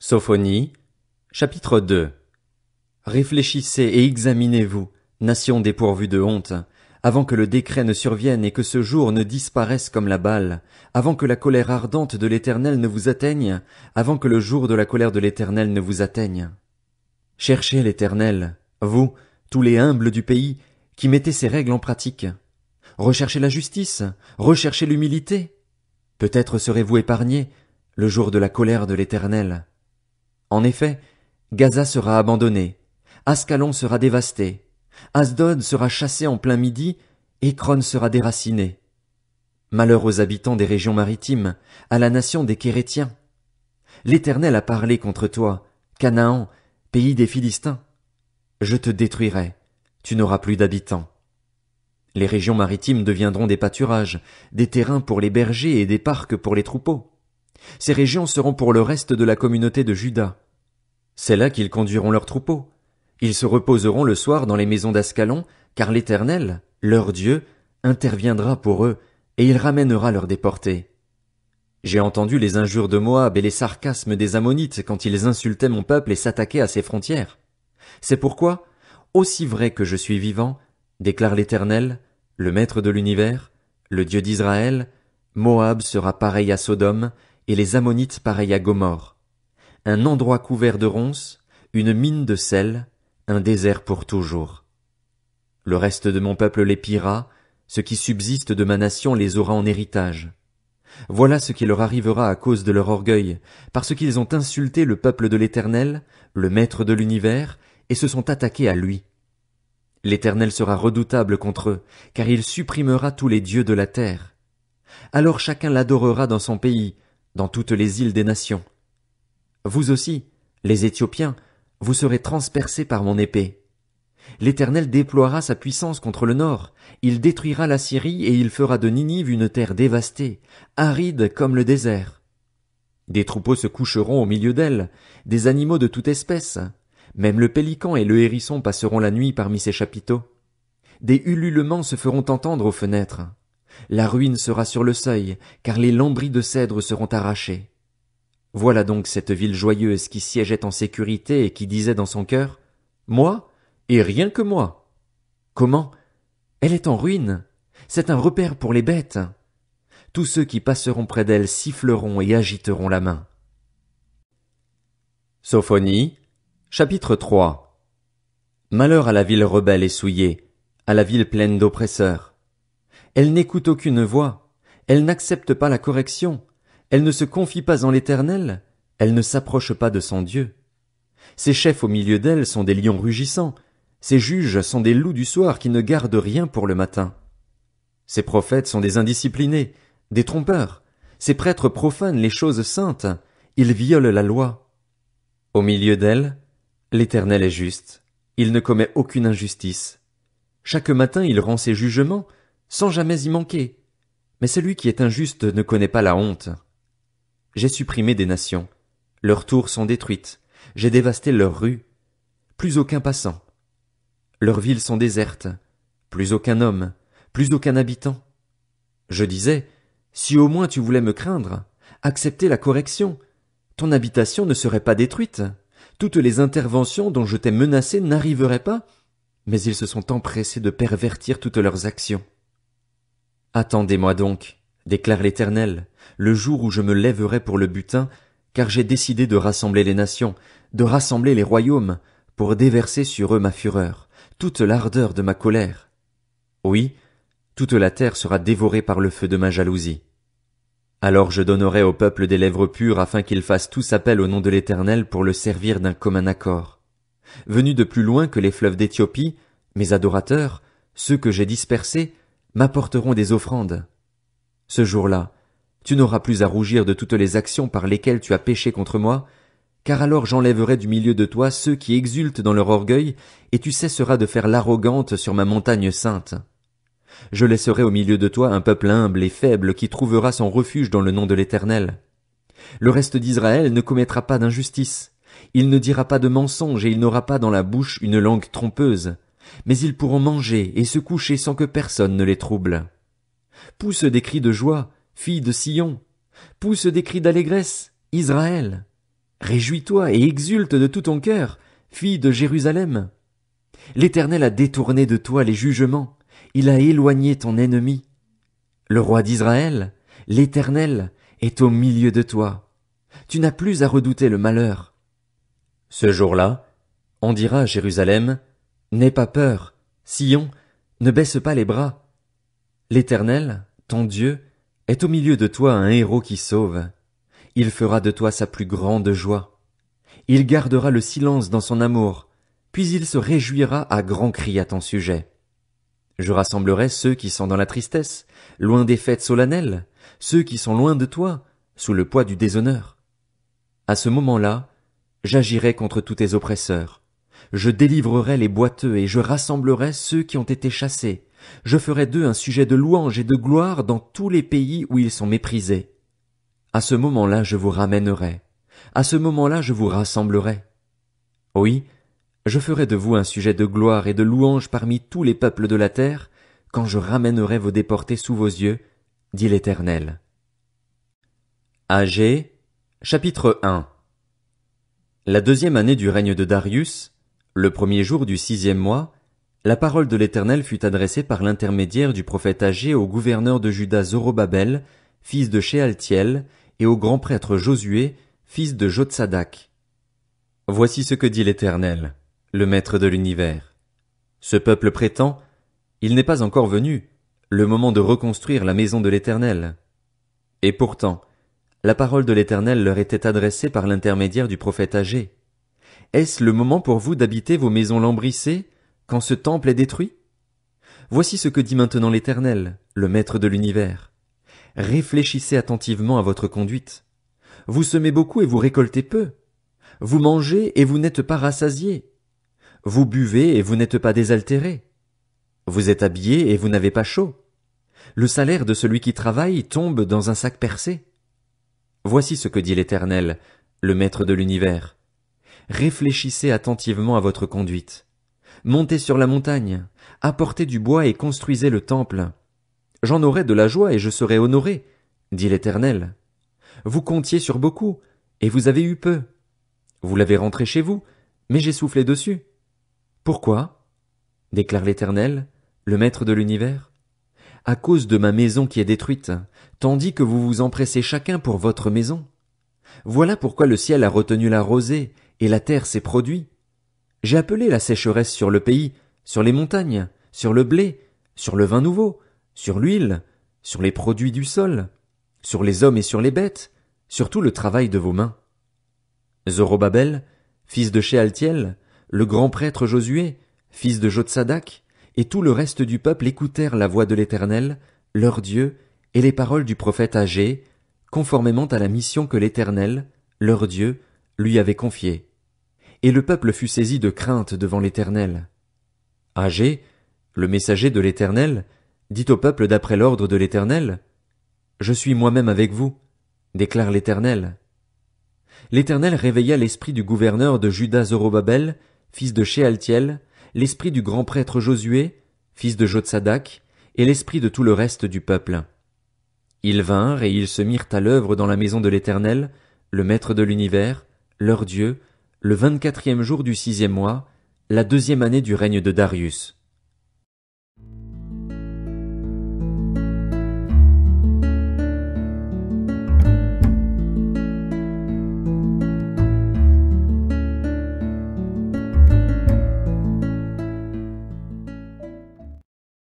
Sophonie, chapitre 2. Réfléchissez et examinez-vous, nations dépourvues de honte, avant que le décret ne survienne et que ce jour ne disparaisse comme la balle, avant que la colère ardente de l'Éternel ne vous atteigne, avant que le jour de la colère de l'Éternel ne vous atteigne. Cherchez l'Éternel, vous, tous les humbles du pays, qui mettez ces règles en pratique. Recherchez la justice, recherchez l'humilité. Peut-être serez-vous épargnés le jour de la colère de l'Éternel. En effet, Gaza sera abandonnée, Ascalon sera dévasté, Asdod sera chassé en plein midi, Écron sera déraciné. Malheur aux habitants des régions maritimes, à la nation des Kérétiens. L'Éternel a parlé contre toi, Canaan, pays des Philistins. Je te détruirai, tu n'auras plus d'habitants. Les régions maritimes deviendront des pâturages, des terrains pour les bergers et des parcs pour les troupeaux. Ces régions seront pour le reste de la communauté de Juda. C'est là qu'ils conduiront leurs troupeaux. Ils se reposeront le soir dans les maisons d'Ascalon, car l'Éternel, leur Dieu, interviendra pour eux, et il ramènera leurs déportés. J'ai entendu les injures de Moab et les sarcasmes des Ammonites quand ils insultaient mon peuple et s'attaquaient à ses frontières. C'est pourquoi, aussi vrai que je suis vivant, déclare l'Éternel, le Maître de l'univers, le Dieu d'Israël, Moab sera pareil à Sodome, et les Ammonites pareils à Gomorrhe. Un endroit couvert de ronces, une mine de sel, un désert pour toujours. Le reste de mon peuple les pillera, ce qui subsiste de ma nation les aura en héritage. Voilà ce qui leur arrivera à cause de leur orgueil, parce qu'ils ont insulté le peuple de l'Éternel, le Maître de l'univers, et se sont attaqués à lui. L'Éternel sera redoutable contre eux, car il supprimera tous les dieux de la terre. Alors chacun l'adorera dans son pays, dans toutes les îles des nations. Vous aussi, les Éthiopiens, vous serez transpercés par mon épée. L'Éternel déploiera sa puissance contre le nord, il détruira la Syrie et il fera de Ninive une terre dévastée, aride comme le désert. Des troupeaux se coucheront au milieu d'elle, des animaux de toute espèce, même le pélican et le hérisson passeront la nuit parmi ses chapiteaux. Des ululements se feront entendre aux fenêtres. La ruine sera sur le seuil, car les lambris de cèdre seront arrachés. Voilà donc cette ville joyeuse qui siégeait en sécurité et qui disait dans son cœur, « Moi, et rien que moi. » Comment? Elle est en ruine. C'est un repère pour les bêtes. Tous ceux qui passeront près d'elle siffleront et agiteront la main. Sophonie, chapitre 3. Malheur à la ville rebelle et souillée, à la ville pleine d'oppresseurs. Elle n'écoute aucune voix, elle n'accepte pas la correction, elle ne se confie pas en l'Éternel, elle ne s'approche pas de son Dieu. Ses chefs au milieu d'elle sont des lions rugissants, ses juges sont des loups du soir qui ne gardent rien pour le matin. Ses prophètes sont des indisciplinés, des trompeurs, ses prêtres profanent les choses saintes, ils violent la loi. Au milieu d'elle, l'Éternel est juste, il ne commet aucune injustice. Chaque matin il rend ses jugements, sans jamais y manquer. Mais celui qui est injuste ne connaît pas la honte. J'ai supprimé des nations. Leurs tours sont détruites. J'ai dévasté leurs rues. Plus aucun passant. Leurs villes sont désertes. Plus aucun homme. Plus aucun habitant. Je disais, si au moins tu voulais me craindre, accepter la correction, ton habitation ne serait pas détruite. Toutes les interventions dont je t'ai menacé n'arriveraient pas, mais ils se sont empressés de pervertir toutes leurs actions. Attendez-moi donc, déclare l'Éternel, le jour où je me lèverai pour le butin, car j'ai décidé de rassembler les nations, de rassembler les royaumes, pour déverser sur eux ma fureur, toute l'ardeur de ma colère. Oui, toute la terre sera dévorée par le feu de ma jalousie. Alors je donnerai au peuple des lèvres pures afin qu'ils fassent tous appel au nom de l'Éternel pour le servir d'un commun accord. Venus de plus loin que les fleuves d'Éthiopie, mes adorateurs, ceux que j'ai dispersés, m'apporteront des offrandes. Ce jour-là, tu n'auras plus à rougir de toutes les actions par lesquelles tu as péché contre moi, car alors j'enlèverai du milieu de toi ceux qui exultent dans leur orgueil, et tu cesseras de faire l'arrogante sur ma montagne sainte. Je laisserai au milieu de toi un peuple humble et faible qui trouvera son refuge dans le nom de l'Éternel. Le reste d'Israël ne commettra pas d'injustice, il ne dira pas de mensonge et il n'aura pas dans la bouche une langue trompeuse, mais ils pourront manger et se coucher sans que personne ne les trouble. Pousse des cris de joie, fille de Sion, pousse des cris d'allégresse, Israël. Réjouis-toi et exulte de tout ton cœur, fille de Jérusalem. L'Éternel a détourné de toi les jugements, il a éloigné ton ennemi. Le roi d'Israël, l'Éternel, est au milieu de toi. Tu n'as plus à redouter le malheur. Ce jour-là, on dira à Jérusalem, n'aie pas peur, Sion, ne baisse pas les bras. L'Éternel, ton Dieu, est au milieu de toi un héros qui sauve. Il fera de toi sa plus grande joie. Il gardera le silence dans son amour, puis il se réjouira à grands cris à ton sujet. Je rassemblerai ceux qui sont dans la tristesse, loin des fêtes solennelles, ceux qui sont loin de toi, sous le poids du déshonneur. À ce moment-là, j'agirai contre tous tes oppresseurs. Je délivrerai les boiteux et je rassemblerai ceux qui ont été chassés. Je ferai d'eux un sujet de louange et de gloire dans tous les pays où ils sont méprisés. À ce moment-là, je vous ramènerai. À ce moment-là, je vous rassemblerai. Oui, je ferai de vous un sujet de gloire et de louange parmi tous les peuples de la terre, quand je ramènerai vos déportés sous vos yeux, dit l'Éternel. Agée, chapitre 1. La deuxième année du règne de Darius, le premier jour du 6e mois, la parole de l'Éternel fut adressée par l'intermédiaire du prophète Agée au gouverneur de Juda Zorobabel, fils de Shealtiel, et au grand prêtre Josué, fils de Jotsadak. Voici ce que dit l'Éternel, le Maître de l'univers. Ce peuple prétend, il n'est pas encore venu, le moment de reconstruire la maison de l'Éternel. Et pourtant, la parole de l'Éternel leur était adressée par l'intermédiaire du prophète Agée. Est-ce le moment pour vous d'habiter vos maisons lambrissées, quand ce temple est détruit? Voici ce que dit maintenant l'Éternel, le Maître de l'univers. Réfléchissez attentivement à votre conduite. Vous semez beaucoup et vous récoltez peu. Vous mangez et vous n'êtes pas rassasiés. Vous buvez et vous n'êtes pas désaltérés. Vous êtes habillés et vous n'avez pas chaud. Le salaire de celui qui travaille tombe dans un sac percé. Voici ce que dit l'Éternel, le Maître de l'univers. Réfléchissez attentivement à votre conduite. Montez sur la montagne, apportez du bois et construisez le temple. J'en aurai de la joie et je serai honoré, dit l'Éternel. Vous comptiez sur beaucoup, et vous avez eu peu. Vous l'avez rentré chez vous, mais j'ai soufflé dessus. Pourquoi? Déclare l'Éternel, le Maître de l'univers. À cause de ma maison qui est détruite, tandis que vous vous empressez chacun pour votre maison. Voilà pourquoi le ciel a retenu la rosée, et la terre ses produits. J'ai appelé la sécheresse sur le pays, sur les montagnes, sur le blé, sur le vin nouveau, sur l'huile, sur les produits du sol, sur les hommes et sur les bêtes, sur tout le travail de vos mains. Zorobabel, fils de Shealtiel, le grand prêtre Josué, fils de Jotsadak, et tout le reste du peuple écoutèrent la voix de l'Éternel, leur Dieu, et les paroles du prophète Agée, conformément à la mission que l'Éternel, leur Dieu, lui avait confiée. Et le peuple fut saisi de crainte devant l'Éternel. Agée, le messager de l'Éternel, dit au peuple d'après l'ordre de l'Éternel, « Je suis moi-même avec vous, déclare l'Éternel. » L'Éternel réveilla l'esprit du gouverneur de Juda Zorobabel, fils de Shealtiel, l'esprit du grand prêtre Josué, fils de Jotsadak, et l'esprit de tout le reste du peuple. Ils vinrent et ils se mirent à l'œuvre dans la maison de l'Éternel, le Maître de l'univers, leur Dieu, le 24e jour du 6e mois, la 2e année du règne de Darius.